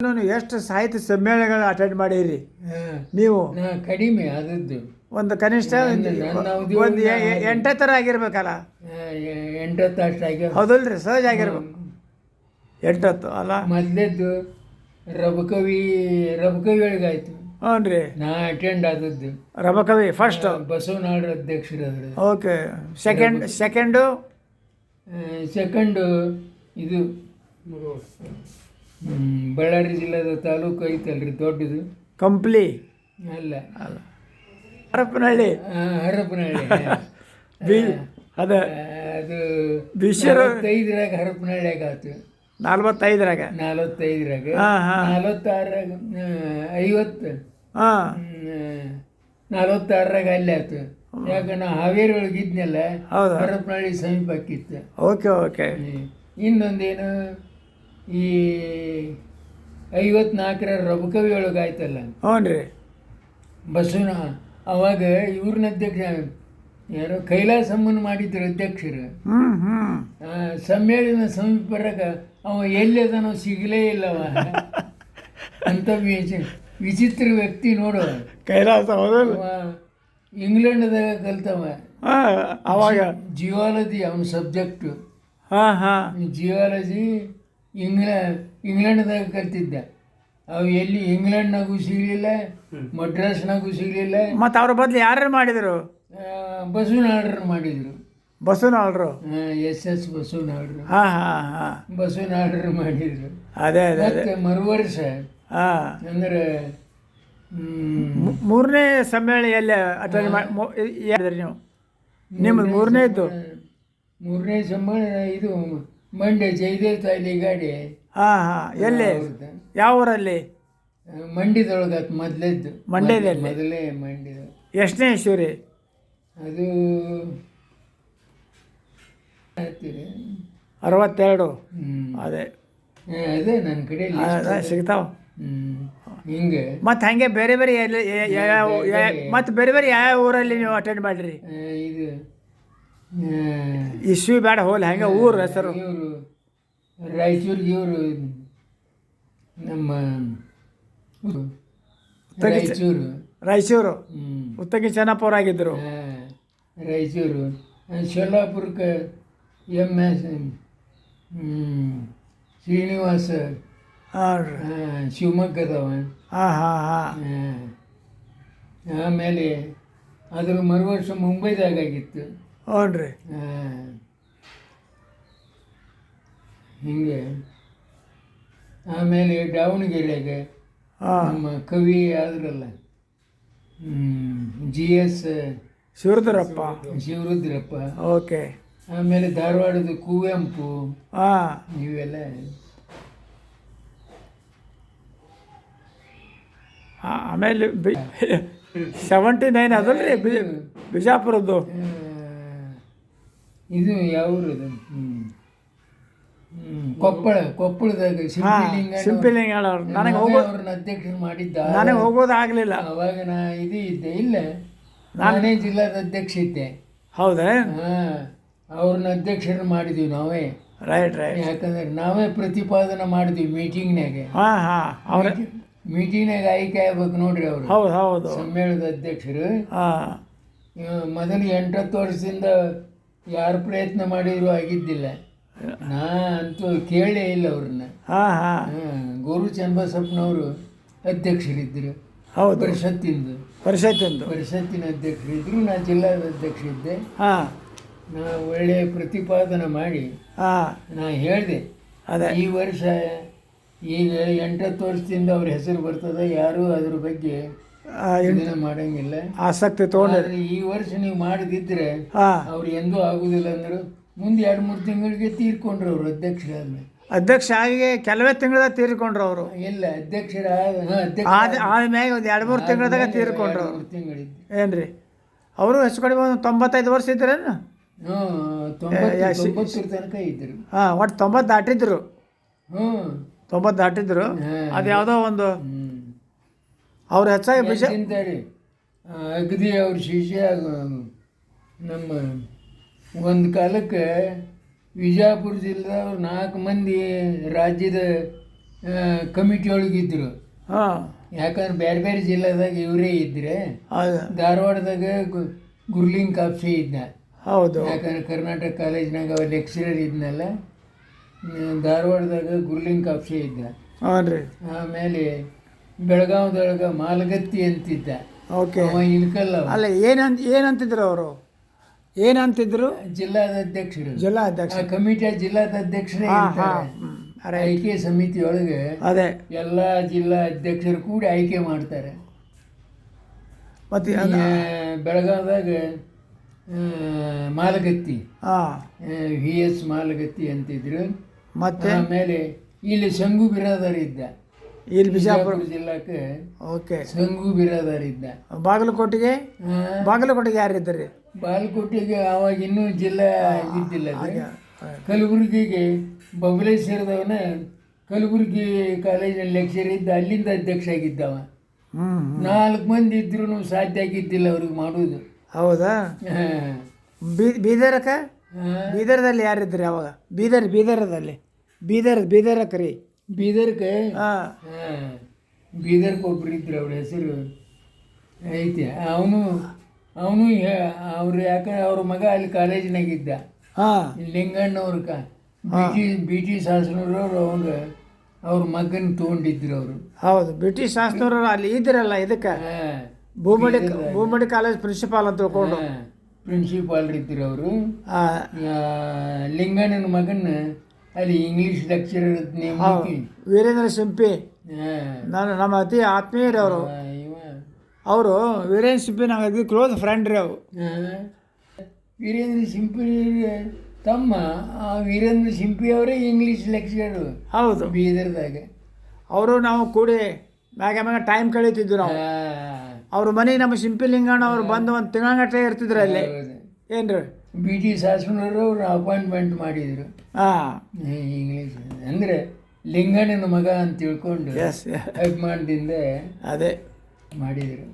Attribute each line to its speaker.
Speaker 1: ಎಷ್ಟು ಸಾಹಿತ್ಯ ಸಮ್ಮೇಳನಗಳು ಅಟೆಂಡ್ ಮಾಡಿರಿ ನೀವು?
Speaker 2: ಕಡಿಮೆ ಆದದ್ದು
Speaker 1: ಒಂದು ಕನಿಷ್ಠ ಒಂದು 8 ಥರ ಆಗಿರ್ಬೇಕಲ್ಲ?
Speaker 2: 8 ಅಷ್ಟಾಗಿ
Speaker 1: ಹೌದಲ್ರಿ, ಸಹಜ ಆಗಿರ್ಬೇಕು. 8 ಅಲ್ಲ?
Speaker 2: ಮೊದಲೇದ್ದು ರಬಕವಿಗಳಿಗಾಯ್ತು.
Speaker 1: ಹ್ಞೂ ರೀ,
Speaker 2: ನಾ ಅಟೆಂಡ್ ಆದದ್ದು
Speaker 1: ರಬಕವಿ ಫಸ್ಟ್.
Speaker 2: ಬಸವನಾಡ್ರ ಅಧ್ಯಕ್ಷರಾದ್ರೆ.
Speaker 1: ಓಕೆ. ಸೆಕೆಂಡು
Speaker 2: ಇದು ಬಳ್ಳಾರಿ ಜಿಲ್ಲೆದ ತಾಲೂಕು ಐತಲ್ರಿ ದೊಡ್ಡದು,
Speaker 1: ಕಂಪ್ಲಿ
Speaker 2: ಅಲ್ಲ
Speaker 1: ಹರಪನಹಳ್ಳಿ. ಅದ
Speaker 2: ಅದು
Speaker 1: ಬಿಷರ
Speaker 2: 45ರಾಗ ಹರಪನಹಳ್ಳಿಯಾಗ ಆತು.
Speaker 1: 45ರಾಗ
Speaker 2: 46ರಾಗ 46ರಾಗ ಅಲ್ಲಿ ಆತು. ಯಾಕೆ ನಾ ಹಾವೇರಿ ಒಳಗೆ ಇದ್ನಲ್ಲ, ಹರಪನಹಳ್ಳಿ ಸಮೀಪ ಆಕಿತ್ತು.
Speaker 1: Okay okay.
Speaker 2: ಇನ್ನೊಂದೇನು, ಈ 54ರ ರಬಕವಿ ಒಳಗೆ ಆಯ್ತಲ್ಲ.
Speaker 1: ಹ್ಞೂ ರೀ,
Speaker 2: ಬಸವನ ಅವಾಗ ಇವ್ರನ್ನ ಅಧ್ಯಕ್ಷ ಯಾರು ಕೈಲಾಸಮ್ಮನ ಮಾಡಿದ್ರು ಅಧ್ಯಕ್ಷರು. ಸಮ್ಮೇಳನ ಸಮೀಪ ಬರಾಗ ಅವ ಎಲ್ಲಿದ ನಾವು ಸಿಗಲೇ ಇಲ್ಲವ ಅಂತ ವಿಚಿತ್ರ ವ್ಯಕ್ತಿ ನೋಡು.
Speaker 1: ಕೈಲಾಸ
Speaker 2: ಇಂಗ್ಲೆಂಡ್ದಾಗ ಕಲ್ತವ.
Speaker 1: ಅವಾಗ
Speaker 2: ಜಿಯಾಲಜಿ ಅವನ ಸಬ್ಜೆಕ್ಟು. ಜಿಯಾಲಜಿ ಇಂಗ್ಲೆಂಡ್ದಾಗ ಕಲ್ತಿದ್ದ. ಅವು ಎಲ್ಲಿ ಇಂಗ್ಲೆಂಡ್ನಾಗೂ ಸಿಗಲಿಲ್ಲ, ಮಡ್ರಾಸ್ನಾಗೂ ಸಿಗಲಿಲ್ಲ.
Speaker 1: ಮತ್ತು ಅವ್ರ ಬದಲು ಯಾರು ಮಾಡಿದರು?
Speaker 2: ಬಸವನಾಡ್ರು ಮಾಡಿದರು.
Speaker 1: ಬಸವನಾಡ್ರು
Speaker 2: SS ಬಸವನಾಡ್ರು. ಬಸವನಾಡ್ರು ಮಾಡಿದರು.
Speaker 1: ಅದೇ
Speaker 2: ಮತ್ತೆ ಮರುವರ್ಷ ಅಂದ್ರೆ
Speaker 1: 3ನೇ ಸಮ್ಮೇಳನ ಎಲ್ಲಿ ಅಟೆಂಡ್ ಮಾಡಿದ್ರಿ ನೀವು? ನಿಮ್ಮದು 3ನೇದ್ದು?
Speaker 2: 3ನೇ ಸಮ್ಮೇಳನ ಇದು ಮಂಡ್ಯ ಜಯದೇವ್ ತಾಯಿಲಿ ಗಾಡಿ.
Speaker 1: ಎಲ್ಲಿ, ಯಾವ ಊರಲ್ಲಿ?
Speaker 2: ಮಂಡ್ಯದೊಳಗಾತು ಮೊದಲೇದ್ದು.
Speaker 1: ಮಂಡ್ಯದಲ್ಲಿ
Speaker 2: ಮೊದಲೇ ಮಂಡ್ಯದ.
Speaker 1: ಎಷ್ಟನೇ ಇಶ್ಯೂರಿ
Speaker 2: ಅದು?
Speaker 1: 62. ಅದೇ
Speaker 2: ಅದೇ ನನ್ನ ಕಡೆ
Speaker 1: ಸಿಗ್ತಾವ.
Speaker 2: ಹಿಂಗೆ
Speaker 1: ಮತ್ತು ಹಾಗೆ ಬೇರೆ ಬೇರೆ ಮತ್ತು ಬೇರೆ ಬೇರೆ ಯಾವ ಊರಲ್ಲಿ ನೀವು ಅಟೆಂಡ್ ಮಾಡಿರಿ?
Speaker 2: ಇದು
Speaker 1: ಇಶ್ಯೂ ಬೇಡ ಹೋಲ್, ಹಂಗೆ ಊರು ಹೆಸರು?
Speaker 2: ಇವರು ರಾಯಚೂರಿಗೆ, ಇವರು ನಮ್ಮ
Speaker 1: ರಾಯಚೂರು ಉತ್ತಗಿ ಚೆನ್ನಪ್ಪವ್ರು ಆಗಿದ್ದರು.
Speaker 2: ರಾಯಚೂರು. ಶೋಲಾಪುರಕ್ಕೆ MS ಶ್ರೀನಿವಾಸ ಶಿವಮೊಗ್ಗದವ. ಆಮೇಲೆ ಅದ್ರ ಮರುವರ್ಷ ಮುಂಬೈದಾಗಿತ್ತು.
Speaker 1: ಹ್ಞೂ ರೀ.
Speaker 2: ಹಿಂಗೆ ಆಮೇಲೆ ದಾವಣಗೆರೆಗೆ ನಮ್ಮ ಕವಿ ಆದ್ರಲ್ಲ, GS ಶಿವರುದ್ರಪ್ಪ.
Speaker 1: ಓಕೆ.
Speaker 2: ಆಮೇಲೆ ಧಾರವಾಡದ ಕುವೆಂಪು. ಇವೆಲ್ಲ
Speaker 1: ಆಮೇಲೆ 79 ಅದಲ್ರಿ ಬಿಜಾಪುರದ್ದು.
Speaker 2: ಇದು ಯಾವ್ದು? ಕೊಪ್ಪಳದಾಗ
Speaker 1: ಸಿಂಪಿಲಿಂಗ. ನನಗೆ
Speaker 2: ಅವ್ರನ್ನ ಅಧ್ಯಕ್ಷರು ಮಾಡಿದ್ದ.
Speaker 1: ನನಗೆ ಹೋಗೋದಾಗಲಿಲ್ಲ
Speaker 2: ಅವಾಗ ನಾ ಇದ್ದೆ, ಇಲ್ಲ ನಾನೇ ಜಿಲ್ಲಾದ ಅಧ್ಯಕ್ಷ ಇದ್ದೆ.
Speaker 1: ಹೌದಾ?
Speaker 2: ಅವ್ರನ್ನ ಅಧ್ಯಕ್ಷರು ಮಾಡಿದ್ವಿ ನಾವೇ.
Speaker 1: ರೈಟ್.
Speaker 2: ಯಾಕಂದ್ರೆ ನಾವೇ ಪ್ರತಿಪಾದನೆ ಮಾಡಿದ್ವಿ ಮೀಟಿಂಗ್ನಾಗೆ. ಮೀಟಿಂಗ್ನಾಗ ಆಯ್ಕೆ ಆಗ್ಬೇಕು ನೋಡ್ರಿ ಅವರು.
Speaker 1: ಹೌದು.
Speaker 2: ಸಮ್ಮೇಳನದ ಅಧ್ಯಕ್ಷರು ಮೊದಲು 8-10 ವರ್ಷದಿಂದ ಯಾರು ಪ್ರಯತ್ನ ಮಾಡಿದ್ರು ಆಗಿದ್ದಿಲ್ಲ. ನಾ ಅಂತೂ ಕೇಳೇ ಇಲ್ಲ ಅವ್ರನ್ನ. ಗೋರು ಚನ್ನಬಸಪ್ಪನವರು ಅಧ್ಯಕ್ಷರಿದ್ದರು. ಪರಿಷತ್ತಿನ ಅಧ್ಯಕ್ಷರಿದ್ದರು. ನಾ ಜಿಲ್ಲಾದ ಅಧ್ಯಕ್ಷ ಇದ್ದೆ. ನಾ ಒಳ್ಳೆಯ ಪ್ರತಿಪಾದನೆ ಮಾಡಿ ನಾ ಹೇಳಿದೆ, ಈ ವರ್ಷ ಈಗ 8-10 ವರ್ಷದಿಂದ ಅವ್ರ ಹೆಸರು ಬರ್ತದೆ, ಯಾರೂ ಅದ್ರ ಬಗ್ಗೆ ಇದನ್ನ ಮಾಡಂಗಿಲ್ಲ,
Speaker 1: ಆಸಕ್ತಿ ತಗೊಂಡ್ರೆ
Speaker 2: ಈ ವರ್ಷ ನೀವು ಮಾಡದಿದ್ರೆ ಅವ್ರು ಎಂದೂ ಆಗುದಿಲ್ಲ ಅಂದರು. ಮುಂದೆ 2-3 ತಿಂಗಳಿಗೆ ತೀರ್ಕೊಂಡ್ರು ಅವರು
Speaker 1: ಅಧ್ಯಕ್ಷ ಆಗಿ ಕೆಲವೇ ತಿಂಗಳದಾಗ ತೀರ್ಕೊಂಡ್ರು ಅವರು.
Speaker 2: ಇಲ್ಲ, ಅಧ್ಯಕ್ಷರ
Speaker 1: ಆದ್ಮ್ಯಾಗ ಒಂದು 2-3 ತಿಂಗಳದಾಗ ತೀರ್ಕೊಂಡ್ರು. ಏನ್ರಿ ಅವರು ಹೆಚ್ಚು ಕಡಿಮೆ ಒಂದು 95 ವರ್ಷ ಇದ್ರೇನು?
Speaker 2: 90 ತನಕ ಇದ್ರು.
Speaker 1: ಒಟ್ಟು 90 ದಾಟಿದ್ರು. 90 ದಾಟಿದ್ರು. ಅದು ಯಾವುದೋ ಒಂದು ಅವ್ರು ಹೆಚ್ಚಾಗಿ
Speaker 2: ತಿಂತಾರೆ. ಅಗದಿ ಅವ್ರ ಶಿಷ್ಯ ನಮ್ಮ ಒಂದು ಕಾಲಕ್ಕೆ ವಿಜಯಪುರ ಜಿಲ್ಲೆದವ್ರು 4 ಮಂದಿ ರಾಜ್ಯದ ಕಮಿಟಿ ಒಳಗಿದ್ರು.
Speaker 1: ಹಾಂ
Speaker 2: ಯಾಕಂದ್ರೆ ಬೇರೆ ಬೇರೆ ಜಿಲ್ಲೆದಾಗ ಇವರೇ ಇದ್ರೆ,
Speaker 1: ಹೌದು
Speaker 2: ಧಾರವಾಡದಾಗ ಗುರ್ಲಿಂಗ್ ಕಾಪ್ಸೆ ಇದ್ದ.
Speaker 1: ಹೌದು
Speaker 2: ಯಾಕಂದ್ರೆ ಕರ್ನಾಟಕ ಕಾಲೇಜ್ನಾಗ ಅವ ಲೆಕ್ಚರರ್ ಇದ್ನಲ್ಲ, ಧಾರವಾಡದಾಗ ಗುರ್ಲಿಂಗ್ ಕಾಪ್ಸೆ ಇದ್ದ.
Speaker 1: ಹ್ಞೂ ರೀ.
Speaker 2: ಆಮೇಲೆ ಬೆಳಗಾವದೊಳಗೆ ಮಾಲಗತ್ತಿ ಅಂತಿದ್ದ,
Speaker 1: ಓಕೆ.
Speaker 2: ಅವ ಇಲ್ಕಲ್ಲ.
Speaker 1: ಅಲ್ಲ ಏನಂತಿದ್ರು ಅವರು? ಏನಂತಿದ್ರು?
Speaker 2: ಜಿಲ್ಲಾಧ್ಯಕ್ಷರು,
Speaker 1: ಜಿಲ್ಲಾಧ್ಯಕ್ಷ.
Speaker 2: ಆ ಕಮಿಟಿಯ ಜಿಲ್ಲಾಧ್ಯಕ್ಷರೇ ಇರ್ತಾರೆ. ಆಯ್ಕೆ ಸಮಿತಿಯೊಳಗೆ
Speaker 1: ಅದೇ
Speaker 2: ಎಲ್ಲ ಜಿಲ್ಲಾ ಅಧ್ಯಕ್ಷರು ಕೂಡ ಆಯ್ಕೆ ಮಾಡ್ತಾರೆ.
Speaker 1: ಮತ್ತೆ
Speaker 2: ಬೆಳಗಾವದಾಗ ಮಾಲಗತ್ತಿ,
Speaker 1: ಹಾಂ
Speaker 2: VS ಮಾಲಗತ್ತಿ ಅಂತಿದ್ರು.
Speaker 1: ಮತ್ತೆ
Speaker 2: ಆಮೇಲೆ ಇಲ್ಲಿ ಸಂಗು ಬಿರಾದಾರ್ ಇದ್ದ,
Speaker 1: ಇಲ್ಲಿ ಬಿಜಾಪುರ
Speaker 2: ಜಿಲ್ಲಾಕ್ಕೆ.
Speaker 1: ಓಕೆ.
Speaker 2: ಸಂಗು ಬಿರಾದಾರ್ ಇದ್ದ.
Speaker 1: ಬಾಗಲಕೋಟೆಗೆ ಯಾರಿದ್ರಿ?
Speaker 2: ಬಾಗಲಕೋಟೆಗೆ ಅವಾಗ ಇನ್ನೂ ಜಿಲ್ಲಾ ಇದ್ದಿಲ್ಲ. ಕಲಬುರಗಿಗೆ ಬಬಲೇಶ್ವರದವನ ಕಲಬುರಗಿ ಕಾಲೇಜಿನಲ್ಲಿ ಲೆಕ್ಚರ್ ಇದ್ದ, ಅಲ್ಲಿಂದ ಅಧ್ಯಕ್ಷ ಆಗಿದ್ದವ. 4 ಮಂದಿ ಇದ್ರೂ ಸಾಧ್ಯ ಆಗಿದ್ದಿಲ್ಲ ಅವ್ರಿಗೆ ಮಾಡೋದು.
Speaker 1: ಹೌದಾ? ಬೀದರಕ್ಕೆ ಬೀದರ್ದಲ್ಲಿ ಯಾರಿದ್ರಿ ಅವಾಗ? ಬೀದರದಲ್ಲಿ ಬೀದರಕ್ಕೆ ರೀ.
Speaker 2: ಬೀದರ್ಗೆ
Speaker 1: ಹಾಂ
Speaker 2: ಬೀದರ್ಗೆ ಒಬ್ರು ಇದ್ರು, ಅವ್ರ ಹೆಸರು ಐತೆ. ಅವನು ಅವ್ರು ಯಾಕಂದ್ರೆ ಅವ್ರ ಮಗ ಅಲ್ಲಿ ಕಾಲೇಜಿನಾಗಿದ್ದ.
Speaker 1: ಹಾಂ
Speaker 2: ಲಿಂಗಣ್ಣವ್ರ BT ಶಾಸನವ್ರವ್ರು ಅವಾಗ ಅವ್ರ ಮಗನ ತೊಗೊಂಡಿದ್ರು ಅವರು.
Speaker 1: ಹೌದು, ಬ್ರಿಟಿಷ್ ಶಾಸನವರು ಅಲ್ಲಿ ಇದ್ರಲ್ಲ. ಇದಕ್ಕೆ ಭೂಮಡಿ ಕಾಲೇಜ್ ಪ್ರಿನ್ಸಿಪಾಲ್ ಅಂತ ತಿಳ್ಕೊಂಡು
Speaker 2: ಪ್ರಿನ್ಸಿಪಾಲ್ ಇದ್ರು ಅವರು. ಲಿಂಗಣ್ಣನ ಮಗನ ಅಲ್ಲಿ ಇಂಗ್ಲೀಷ್ ಲೆಕ್ಚರರ್ ನೇಮಕಿ.
Speaker 1: ವೀರೇಂದ್ರ ಸಿಂಪಿ ನಮ್ಮ ಅತಿ ಆತ್ಮೀಯರು ಅವರು. ವೀರೇಂದ್ರ ಸಿಂಪಿ ನಂಗೆ ಕ್ಲೋಸ್ ಫ್ರೆಂಡ್ ರೀ. ಅವು
Speaker 2: ವೀರೇಂದ್ರ ಸಿಂಪಿ ತಮ್ಮ ವೀರೇಂದ್ರ ಸಿಂಪಿ ಅವರೇ ಇಂಗ್ಲೀಷ್ ಲೆಕ್ಚರರು.
Speaker 1: ಹೌದು,
Speaker 2: ಬೀದರ್ದಾಗ. ಅವರು
Speaker 1: ನಾವು ಕೂಡಿ ಮ್ಯಾಗ ಟೈಮ್ ಕಳೀತಿದ್ವಿ ನಾವು. ಅವ್ರ ಮನೆಗೆ ನಮ್ಮ ಸಿಂಪಿ ಲಿಂಗಣ್ಣ ಅವ್ರು ಬಂದು ಒಂದು ತಿಂಗಳಗಟ್ಟಲೆ ಇರ್ತಿದ್ರು ಅಲ್ಲಿ. ಏನ್ರಿ
Speaker 2: BT ಶಾಸನವರು ಅವ್ರು ಅಪಾಯಿಂಟ್ಮೆಂಟ್ ಮಾಡಿದರು. ಇಂಗ್ಲೀಷ್ ಅಂದರೆ ಲಿಂಗಣ್ಣನ ಮಗ ಅಂತ ತಿಳ್ಕೊಂಡು ಅಭಿಮಾನದಿಂದ
Speaker 1: ಅದೇ
Speaker 2: ಮಾಡಿದರು.